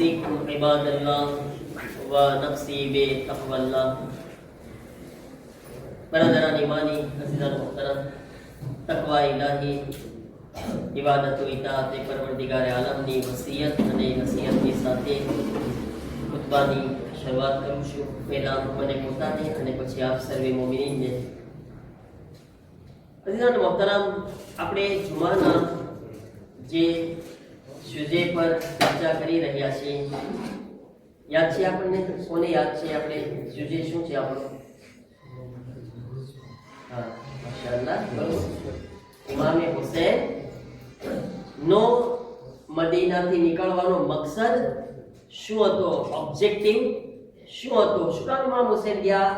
أوصيكم عباد الله ونفسي بتقوى الله. برادران ایمانی عزیزان محترم، تقوی الہی عبادت و اطاعت پروردگار عالمની વસિયત અને નસીહતની સાથે ખુતબાની શરૂઆત કરું છું. પહેલા મને પોતાને અને પછી આપ સર્વે મોમિનીનને. અઝીઝાન મોહતરમ, આપણે જુમાના જે સુજે પર ચર્ચા કરી રહ્યા છીએ, યાદ છે આપણને? કોને યાદ છે? આપણે સુજે શું છે આપણો? હા, માશાઅલ્લાહ, બરોબર. ઇમામે હુસૈન નો મદીનાથી નીકળવાનો મકસદ શું હતો? ઓબ્જેક્ટિવ શું હતો? શું કામ ઇમામ હુસૈન ગયા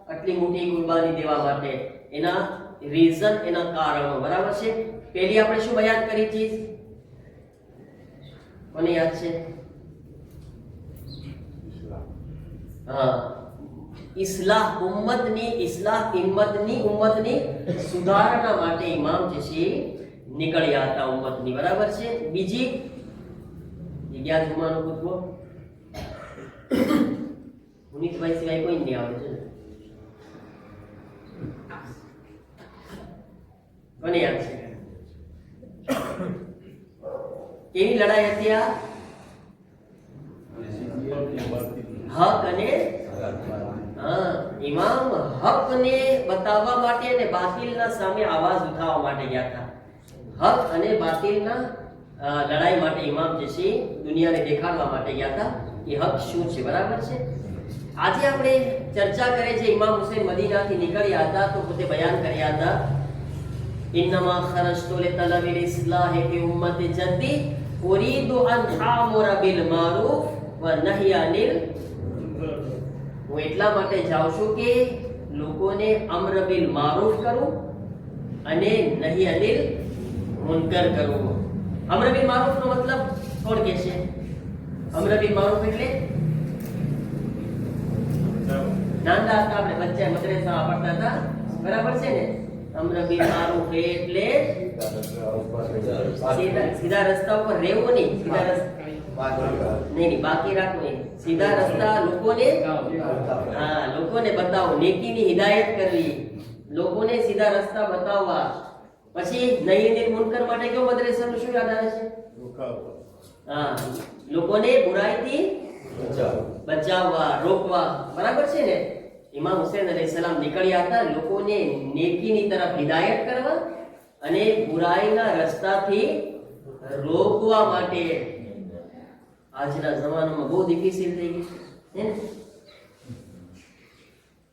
આટલી મોટી કુરબાની દેવા માટે? એના રીઝન, એના કારણો, બરાબર છે. પહેલી આપણે શું બયાન કરી હતી? કોને યાદ છે? હા, ઇસ્લાહ ઉમ્મતની સુધારણા માટે ઇમામ જે છે નીકળ્યા હતા ઉમ્મતની, બરાબર છે. બીજી જગ્યા જુમાનો ખુતબો મુનીતભાઈ સિવાય કોઈ નહીં આવડે છે. કોને યાદ છે? કેવી લડાઈ હતી આ? હક અને ઇમામ હકને બતાવવા માટે અને બાતિલના સામે આવાજ ઉઠાવવા માટે ગયા હતા. હક અને બાતિલના લડાઈ માટે ઇમામ જે છે દુનિયાને દેખાડવા માટે ગયા હતા કે હક શું છે, બરાબર છે. આજે આપણે ચર્ચા કરીએ છીએ ઇમામ હુસૈન મદીનાથી નીકળ્યા હતા તો પોતે બયાન કર્યા હતા, ઇન્નમા ખરજતુ લિતલબિલ ઇસ્લાહી ફી ઉમ્મતિ જદ્દી ઉરીદુ અન આમુરા બિલ મારૂફ વ નહી અનિલ. હું એટલા માટે જાઉં છું કે લોકોને અમ્ર બિલ મારૂફ કરું અને નહી અનિલ મુનકર કરું. અમ્ર બિલ મારૂફ નો મતલબ કોણ કહે છે? અમ્ર બિલ મારૂફ એટલે નાના હતા આપણે બચ્ચા મદ્રેસામાં પડતા હતા, બરાબર છે ને? અમ્ર બિલ મારૂફ એટલે સીધા રસ્તા ઉપર રહેવું નહીં, સીધા રસ્તા નહીં, બાકી રાખવું નહીં, સીધા રસ્તા લોકોને બતાવો, નેકીની હિદાયત કરવી, લોકોને સીધા રસ્તા બતાવવા. પછી નહીનિલ મુનકર માટે કયો મદ્રેસાનું શું યાદ આવે છે? હા, લોકોને બુરાઈથી બચાવવા, રોકવા, બરાબર છે ને? ઇમામ હુસૈન અલૈહિસ્સલામ નીકળ્યા હતા લોકોને નેકીની તરફ હિદાયત કરવા અને બુરાઈના રસ્તાથી રોકવા માટે. આજના જમાનામાં બહુ ડિફિકલ્ટ થઈ ગઈ છે ને?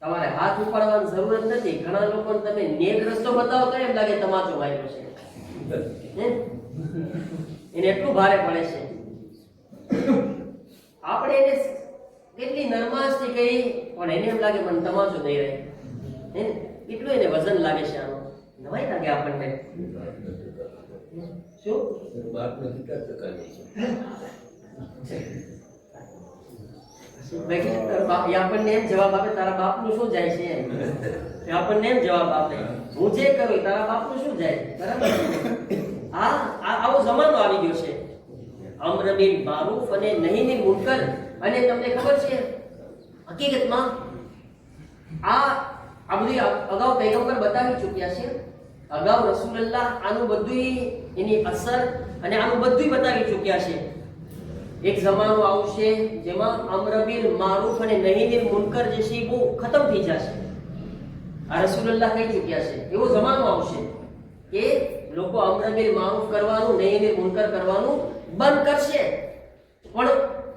તમારે હાથ ઉપાડવાની જરૂરત નથી. ઘણા લોકોને તમે નેક રસ્તો બતાવો તો એમ લાગે તમાચો વાગ્યો છે, એને એટલું ભારે પડે છે. આપણે એને કેટલી નરમાશથી કહી પણ એને એમ લાગે મને તમાચો દઈ રહે, એટલું એને વજન લાગે છે. આનો નવાઈ લાગે આપણને. શું આપણને એમ જવાબ આપે, તારા બાપનું શું જાય છે? આપણને એમ જવાબ આપે, હું જે કરું તારા બાપનું શું જાય? બરાબર. આવો જમાનો આવી ગયો છે, અમ્ર બિલ મારૂફ અને નહીનિલ મુનકર. અને તમને ખબર છે હકીકતમાં આ બધી અગાઉ પૈગંબર બતાવી ચૂક્યા છે. અગાઉ રસૂલુલ્લાહ આનું બધું એની અસર અને આનું બધું બતાવી ચૂક્યા છે. એક જમાનો આવશે જેમાં અમ્ર બિલ મારૂફ અને નહીનિલ મુનકર જે છે બહુ ખતમ થઈ જશે. આ રસૂલુલ્લાહ કહી ચૂક્યા છે. એવો જમાનો આવશે કે લોકો અમ્ર બિલ મારૂફ કરવાનું, નહીનિલ મુનકર કરવાનું બંધ કરશે. પણ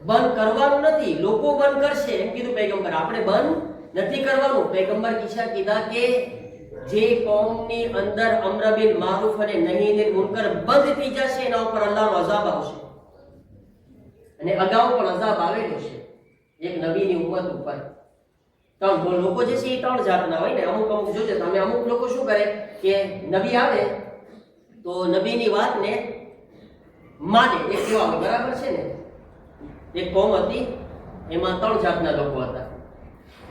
બંધ કરવાનું નથી, લોકો બંધ કરશે એમ કીધું પૈગંબર. આપણે બંધ નથી કરવાનું. પૈગંબર કીધા કે જે કોમની અંદર અમ્ર બિલ મારૂફ અને નહીનિલ મુનકર બંધ થઈ જશે એના ઉપર અલ્લાહનો અઝાબ આવશે. અને અગાઉ પણ અઝાબ આવેલો છે એક નબીની ઉમ્મત ઉપર. ત્રણ લોકો જે છે એ ત્રણ જાતના હોય ને. અમુક જોજો તમે, અમુક લોકો શું કરે કે નબી આવે તો નબીની વાતને માને, એક એવા હોય, બરાબર છે ને? એક કોમ હતી એમાં ત્રણ જાતના લોકો હતા.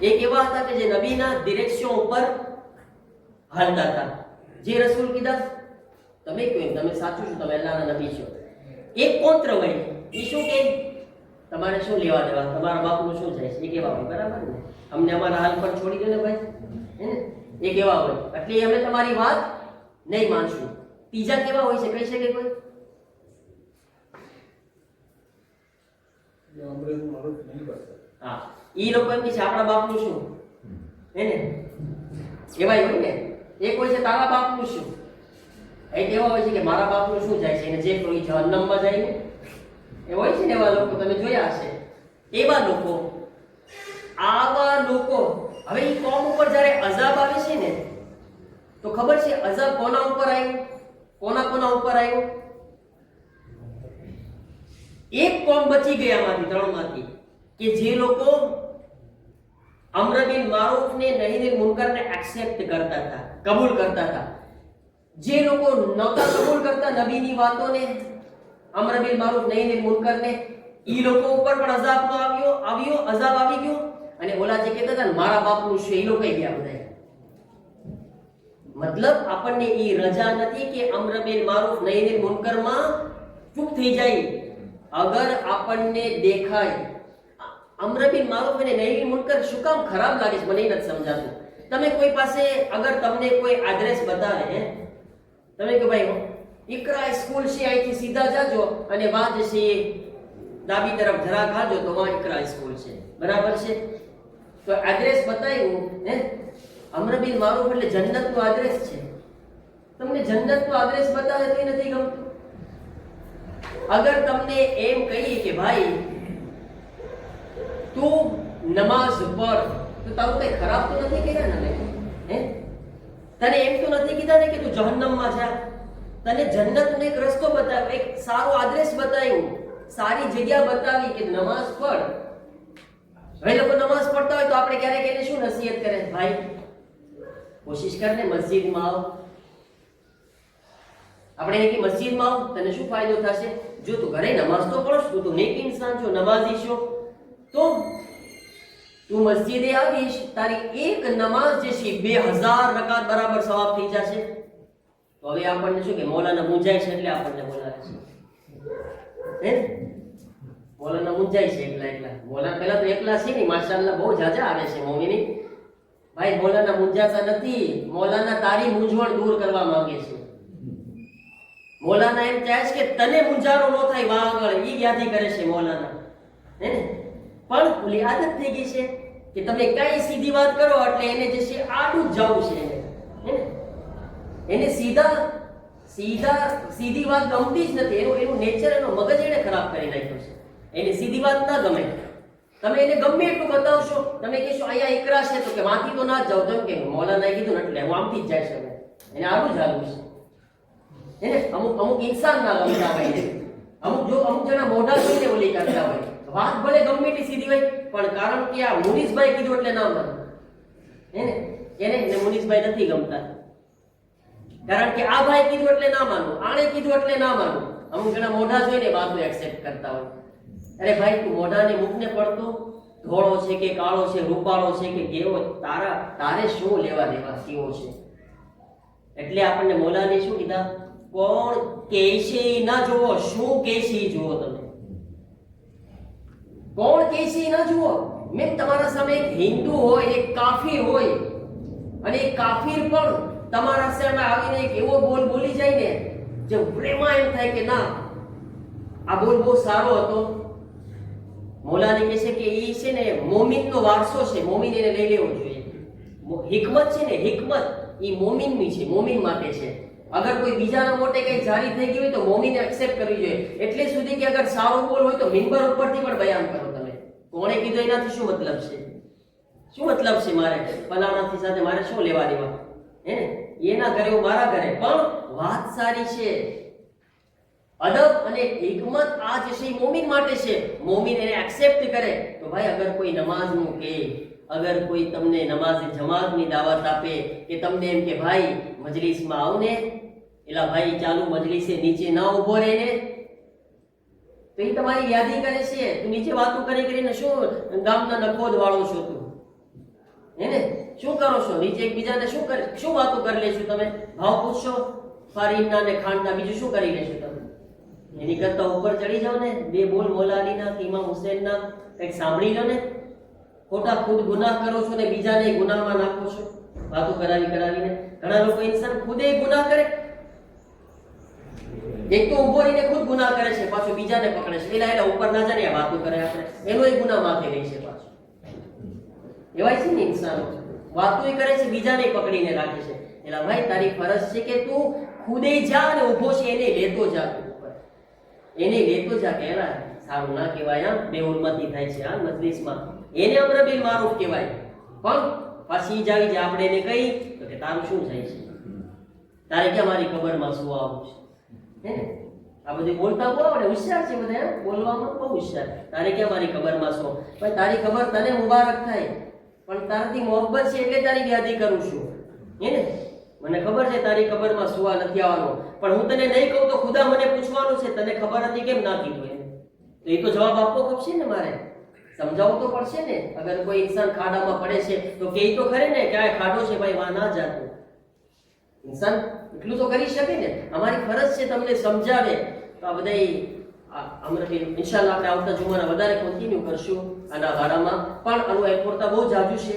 એક એવા હતા કે જે નબીના ડિરેક્શન ઉપર હાલતા હતા. જે રસૂલ કીધા તમે કહો, તમે સાચું છો, તમે અલ્લાહના નબી છો. એક કોંત્ર હોય, એ શું કે તમારે તમારે શું લેવા દેવા, તમારા બાપનું શું જાય છે, એ કેવા હોય, બરાબર ને? અમને અમારા હાલ પર છોડી દો ને ભાઈ, હે ને? એ કેવા હોય, એટલે અમે તમારી વાત નહીં માનશું. ત્રીજા કેવા હોય છે, કહી શકે કોઈ? હા, ઈ લોકો એમ કે છે આપણા બાપનું શું, હે ને? એવાય હોય ને. એક હોય છે તારા બાપનું શું, એ કેવા હોય છે કે મારા બાપનું શું જાય છે, એને જે કોઈ જહન્નમમાં જાય ને એ હોય છે ને, એવા લોકો તમે જોયા હશે. એવા લોકો, આવા લોકો, હવે ઈ કોમ ઉપર જ્યારે અઝાબ આવે છે ને, તો ખબર છે અઝાબ કોના ઉપર આવ્યું, કોના ઉપર આવ્યું? એક કોમ બચી ગયામાંથી, ત્રણમાંથી, કે જે લોકો અમ્ર બિલ મારૂફ ને નહી બિલ મુનકર ને એક્સેપ્ટ કરતા હતા, કબૂલ કરતા હતા. જે લોકો નહોતા કબૂલ કરતા નબીની વાતોને, અમ્ર બિલ મારૂફ નહી બિલ મુનકર ને, ઈ લોકો ઉપર પણ અઝાબ અઝાબ આવી ગયો. અને ઓલા જે કહેતા હતા મારા બાપનું છે, ઈ લોકો ગયા બધા. મતલબ આપણને ઈ રજા નથી કે અમ્ર બિલ મારૂફ નહી બિલ મુનકર માં ચૂપ થઈ જાય. અગર આપણને દેખાય અમ્ર બિલ મારૂફ અને નહી બિલ મુનકર શું કામ ખરાબ લાગે છે, મને નથી સમજાતું. તમે કોઈ પાસે અગર તમને કોઈ એડ્રેસ બતાવે, તમે કે ભાઈ ઇકરા સ્કૂલ છે, અહીંથી સીધા જાજો અને વાં જશે ડાબી તરફ જરા ખાજો તો વાં ઇકરા સ્કૂલ છે, બરાબર છે? તો એડ્રેસ બતાવ્યું, હે, અમ્ર બિલ મારૂફ એટલે જન્નતનો એડ્રેસ છે. તમને જન્નતનો એડ્રેસ બતાવે તો નથી ગમતું. અગર તમને એમ કહીએ કે ભાઈ તું નમાઝ પઢ, તો તારું કઈ ખરાબ તો નથી કર્યા ને, હે? તને એમ તો નથી કીધા ને કે તું જહન્નમમાં જા. તને જન્નતનો એક રસ્તો બતાવ્યો, એક સારો એડ્રેસ બતાવ્યું, સારી જગ્યા બતાવી કે નમાઝ પઢ. હવે લોકો નમાઝ પડતા હોય તો આપણે ક્યારેક એને શું નસીહત કરે, ભાઈ કોશિશ કર ને મસ્જિદમાં આવ. આપણે એને કે મસ્જિદમાં આવ, તને શું ફાયદો થશે? જો તું ઘરે નમાઝ તો પડશ, તું નેક ઇન્સાન છો, નમાઝી છો, તો તું મસ્જિદે આવીશ, તારી એક નમાઝ જે છે 2000 રકાત બરાબર સવાબ થઈ જશે. તો હવે આપણને શું કે મૌલાના મુંજાય છે એટલે આપણને બોલાવે છે, હે? મૌલાના મુંજાય છે એકલા. મૌલાના પહેલા તો એકલા છે નહીં, માશાઅલ્લાહ બહુ જાજા આવે છે મોમિની. ભાઈ મૌલાના મુંજાતા નથી, મૌલાના તારી મૂંઝવણ દૂર કરવા માંગે છે. મૌલાના એમ ચાહે છે કે તને મૂંઝારો ન થાય વાં આગળ, ઈ વ્યાધિ કરે છે મૌલાના, હે ને? પણ ઓલી આદત થઈ ગઈ છે કે તમે કઈ સીધી વાત કરો એટલે એને જે છે આડું જ જવું છે, હે ને? એને સીધી વાત ગમતી જ નથી. એનું નેચર, એનો મગજ એને ખરાબ કરી નાખ્યો છે. એને સીધી વાત ના ગમે. તમે એને ગમે એટલું બતાવશો, તમે કહેશો અહીંયા ઇકરા છે તો કે વાંથી તો ના જ જાવ, તેમ કે મૌલાનાએ કીધું ને એટલે હું આમથી જ જાય છે. એને આડું જ હાલવું છે, એને અમુક ઇન્સાન ના ગમતા હોય. અમુક જણા મોઢા જોઈને ઓલી કરતા હોય. વાત ભલે ગમે એટલી સીધી હોય, પણ કારણ કે આ મુનીસભાઈ કીધું એટલે ના માને, એને મુનીસભાઈ નથી ગમતા. કારણ કે આ ભાઈ કીધું એટલે ના માનું, આણે કીધું એટલે ના માનું. અમુક જણા મોઢા જોઈને વાતો એક્સેપ્ટ કરતા હોય. અરે ભાઈ તું મોઢાને મુખને પડતો ધોળો છે કે કાળો છે, રૂપાળો છે કે કેવો, તારે શું લેવા દેવા કેવો છે? એટલે આપણને મૌલાને શું કીધા, કોણ કહેશે ના જુઓ, શું કહેશે જુઓ. તમે કોણ કહેશે ના જુઓ. મેં તમારા સામે એક હિન્દુ હોય, એક કાફિર હોય, અને એક કાફિર પણ તમારા સામે આવીને એક એવો બોલ બોલી જાય ને જે પ્રેમા એમ થાય કે ના આ બોલ બહુ સારો હતો. મૌલાને કહે છે કે ઈ છે ને મોમિનનો વારસો છે, મોમિન એને લઈ લેવો જોઈએ. હિકમત છે ને, હિકમત ઈ મોમિનની છે, મોમિન માટે છે. અગર કોઈ બીજાના મોટે કઈ જારી થઈ ગઈ હોય તો મોમિને એક્સેપ્ટ કરવી જોઈએ. એટલે સુધી કે અગર સારો બોલ હોય તો મિંબર ઉપરથી પણ બયાન કરો. તમે કોણે કીધું એનાથી શું મતલબ છે? શું મતલબ છે? મારે ફલાણાથી સાથે મારે શું લેવા દેવા, હે ને? એના ઘરે મારા ઘરે, પણ વાત સારી છે. અદબ અને હિકમત આ જે છે મોમિન માટે છે. મોમિન એને એક્સેપ્ટ કરે તો ભાઈ અગર કોઈ નમાઝનું કે, અગર કોઈ તમને નમાઝ જમાતની દાવત આપે કે તમને એમ કે ભાઈ મજલિસમાં આવ ને, એલા ભાઈ ચાલુ મજલિસે નીચે ના ઊભો રહે ને, તો એ તમારી યાદી કરે છે. તું નીચે વાતો કરીને શું ગામના નખોદ વાળો છો તું, હે ને? શું કરો છો નીચે? એકબીજાને શું વાતો કરી લેશો તમે? ભાવ પૂછશો ફારીના ને ખાંડના, બીજું શું કરી લેશો તમે? એની કરતા ઉપર ચડી જાવ ને, બે બોલ મૌલા અલીના કે ઇમામ હુસૈનના કંઈક સાંભળી લો ને. ખોટા ખુદ ગુનાહ કરો છો ને બીજાને ગુનાહમાં નાખો છો, વાતો કરાવીને. ઘણા લોકો ઇન્સાન ખુદે ગુનાહ કરે, એક તો ઉભો રહીને ખુદ ગુનાહ કરે છે, પાછો બીજાને પકડે છે. એલા ઉપર ના જાય વાતો કરે આપણે, એનો એક ગુનાહ માથે રહી છે પાછો. એવાય છે ને ઇન્સાનો, વાતો કરે છે બીજાને પકડીને રાખે છે. એલા ભાઈ તારી ફરજ છે કે તું ખુદે જા અને ઉભો છે એને લેતો જા, એને લેતો જા. કે એલા સારું ના કહેવાય, બે ઉન્મતી થાય છે આ મજલિસમાં, એને અમર બિલ મારૂફ કહેવાય. પણ પાછી જાવી જે આપણે એને કહી તો કે તારું શું થાય છે, તારે ક્યાં મારી ખબરમાં શું આવું છે, હે ને? આ બધી બોલતા બહુ આવડે, હોશિયાર છે બધા, બોલવામાં બહુ હોશિયાર. તારે ક્યાં મારી ખબરમાં શું? ભાઈ તારી ખબર તને મુબારક થાય, પણ તારાથી મોહબ્બત છે એટલે તારી યાદી કરું છું, હે ને? મને ખબર છે તારી ખબરમાં સુવા નથી આવવાનો, પણ હું તને નહીં કહું તો ખુદા મને પૂછવાનું છે તને ખબર હતી કેમ ના કીધું એને. તો એ તો જવાબ આપવો પડશે ને, મારે સમજાવવું તો પડશે ને. અગર કોઈ ઇન્સાન ખાડામાં પડે છે તો કે તો ખરે ને કે આ ખાડો છે ભાઈ, વા ના જાતો. ઇન્સાન એટલું તો કરી શકે ને. અમારી ફરજ છે તમને સમજાવે. તો આ બધા અમરબીન ઇન્શાલ્લાહ આપણે આવતા જુમાના વધારે કન્ટિન્યુ કરશું આના બારામાં, પણ આનું એફોર્તા બહુ જાજુ છે,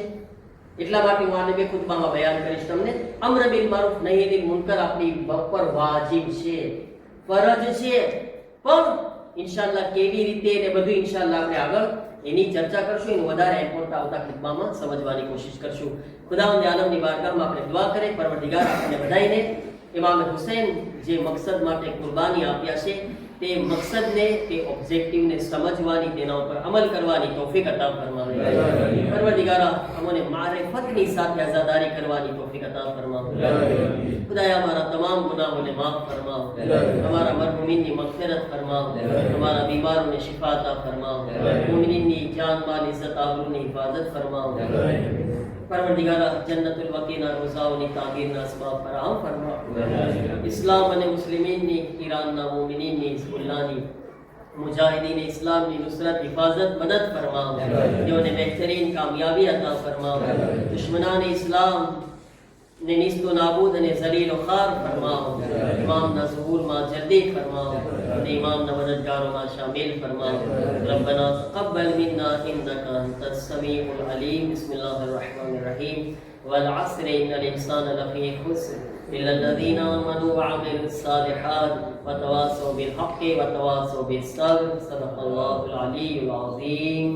એટલા માટે હું આને બે ખુતબામાં બયાન કરીશ તમને. અમ્ર બિલ મારૂફ નહી અનિલ મુનકર આપણી પર વાજિબ છે, ફરજ છે, પણ ઇન્શાલ્લાહ કેવી રીતે ને બધું ઇન્શાલ્લાહ આપણે આગળ એની ચર્ચા કરશું. એનું વધારે એફોર્ટ આવતા ખુતબામાં સમજવાની કોશિશ કરશું. ખુદાવંદ આલમની બારગાહમાં આપણે દુઆ કરીએ, પરવરદિગાર આપણને બધાઈને ઇમામ હુસૈન જે મકસદ માટે કુરબાની આપ્યા છે તે મકસદને, તે ઓબ્જેક્ટિવને સમજવાની, તેના ઉપર અમલ કરવાની તૌફીક અતા ફરમાવે. પરવરદિગાર અમને મારિફતની સાથે આઝાદારી કરવાની તૌફીક અતા ફરમાવે. ખુદાયા हमारा तमाम गुनाहों माफ फरमाओ, हमारा मरहुमीन की मगफिरत फरमाओ, हमारा बीमारों ने शिफा अता फरमाओ, मुमिनीन की जान माल इज्जत आबरू ने हिफाजत फरमाओ. परवरदिगार जन्नतुल वकीना रोज़ाओं ની તાબીરના અસબાબ ફરાહમ ફરમાઓ. ઇસ્લામ અને મુસ્લિમીનની, ઈરાનના મુમિનીનની, હિઝબુલ્લાહની, મુજાહિદીન ઇસ્લામની નુસરત, હિફાજત, મદદ ફરમાઓ. તેઓને બહેતરીન કામયાબી અતા ફરમાઓ. દુશ્મનાન ઇસ્લામ ने निस्तो नाबूद ने जलील खार फरमाओ. इमाम ना ज़हूर मा जल्दी फरमाओ, ने इमाम ना मददगारों मा शामिल फरमाओ. रब्बना तक़ब्बल मिन्ना इन्नका अंतस समीउल अलीम. बिस्मिल्लाहिर रहमानिर रहीम. वल अस्र इन्नल इंसाना लफ़ी खुस्र इल्ला लज़ीना आमनू व अमिलुस सालिहात व तवासौ बिल हक़्क़ि व तवासौ बिस सब्र. सदक़ल्लाहुल अलीयुल अज़ीम.